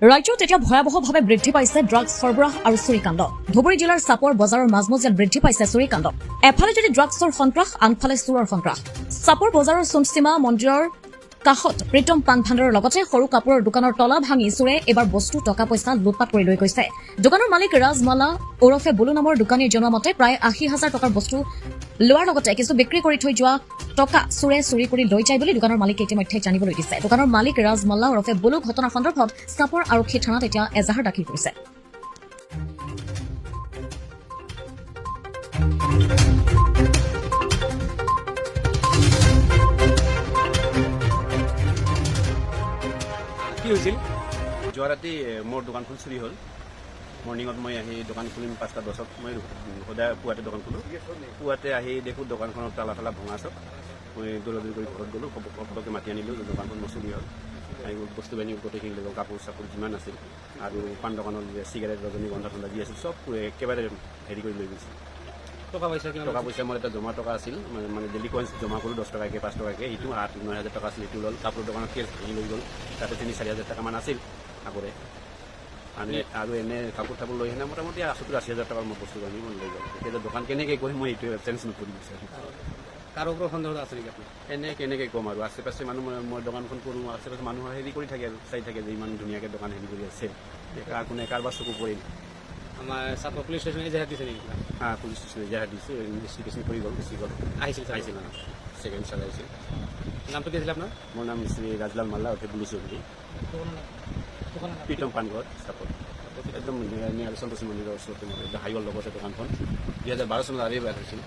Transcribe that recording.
ৰাজ্যত এতিয়া ভয়াৱহভাৱে বৃদ্ধি পাইছে ড্ৰাগছ সৰবৰাহ আৰু চুৰিকাণ্ড। ধুবুৰী জিলাৰ চাপৰ বজাৰৰ মাজমজিয়াত বৃদ্ধি পাইছে চুৰিকাণ্ড। এফালে যদি ড্ৰাগছৰ সন্ত্ৰাস, আনফালে চোৰৰ সন্ত্ৰাস। চাপৰ বজাৰৰ চুনচিমা মন্দিৰৰ কাষত প্ৰীতম পাণ ভাণ্ডাৰৰ লগতে সৰু কাপোৰৰ দোকানৰ তলা ভাঙি চোৰে এবাৰ বস্তু টকা পইচা লুটপাট কৰি লৈ গৈছে। দোকানৰ মালিক ৰাজমালা ওৰফে বুলু নামৰ দোকানীয়ে জনোৱা মতে প্ৰায় ৮০,০০০ টকাৰ বস্তু লোৱাৰ লগতে কিছু বিক্ৰী কৰি থৈ যোৱা টকা চোৰে চুৰি কৰি লৈ যায় বুলি দোকানৰ মালিকে ইতিমধ্যে জানিবলৈ দিছে। দোকানৰ মালিক ৰাজমাল্লা ওৰফে বুলু ঘটনাৰ সন্দৰ্ভত চাপৰ আৰক্ষী থানাত এতিয়া এজাহাৰ দাখিল কৰিছে। কি হৈছিল যোৱা ৰাতি মোৰ দোকানখন চুৰি হ'ল। মৰ্ণিঙত মই আহি দোকান খুলিম ৫:১০ মই সদায় পুৱাতে দোকান খোলোঁ। পুৱাতে আহি দেখোঁ দোকানখনৰ তালা ভঙা চব। মই দৌৰা-দৌৰি কৰি ঘৰত গ'লোঁ, সকলোকে মাতি আনিলোঁ। দোকানখন মোৰ চুৰি হ'ল। বস্তু বাহিনী গোটেইখিনি লৈ গ'ল, কাপোৰ চাপোৰ যিমান আছিল আৰু পাণ দোকানৰ চিগাৰেট ৰজনীগন্ধা ঠণ্ডা যি আছিল চব একেবাৰে হেৰি কৰি লৈ গৈছে। টকা পইচা মোৰ এটা জমা টকা আছিল, মানে ডেইলি কইন্স জমা কৰোঁ ১০ টকাকৈ ৫ টকাকৈ, সেইটো ৮-৯ হাজাৰ টকা আছিল, সেইটো ল'ল। কাপোৰ দোকানত কেছ ভাঙি লৈ গ'ল, তাতে ৩-৪ হাজাৰ টকামান আছিল আগৰে। আৰু এনে কাপোৰ চাপোৰ লৈ সেনে মোটামুটি ৭০-৮০ হাজাৰ টকাৰ মোৰ বস্তু বাহিনী মই লৈ গ'ল। এতিয়া দোকান কেনেকৈ কৰিম মই এইটোৱে টেনশ্যন কৰি বিচাৰিছোঁ। কাৰো ওপৰত সন্দেহ আছে নেকি আপুনি? এনে কেনেকৈ ক'ম আৰু আশে পাশে মানুহ মই দোকানখন কৰোঁ, আশে পাশে মানুহ হেৰি কৰি থাকে আৰু চাই থাকে যে ইমান ধুনীয়াকৈ দোকান হেৰি কৰি আছে, কোনে কাৰোবাৰ চকু পৰিল। আমাৰ চাপৰ পুলিচ ষ্টেচনে এজাহাৰ দিছে নেকি? পুলিচ ষ্টেচনে এজাহাৰ দিছোঁ, ইনভেষ্টিগেশ্যন কৰি গ'ল, গুচি গ'ল। আহিছিল ছেকেণ্ড চাৰ আহিছিল। নামটো কি আছিল আপোনাৰ? মোৰ নাম শ্ৰী ৰাজলাল মাল্লা ওৰফে বুলু চৌধুৰী, প্ৰীতম পাণঘৰ চাপৰ, একদম নিয়াৰ সন্তোষী মন্দিৰৰ ওচৰতে। হাইৱেৰ লগতে দোকানখন ২০১২ চনত আহি হৈছিল।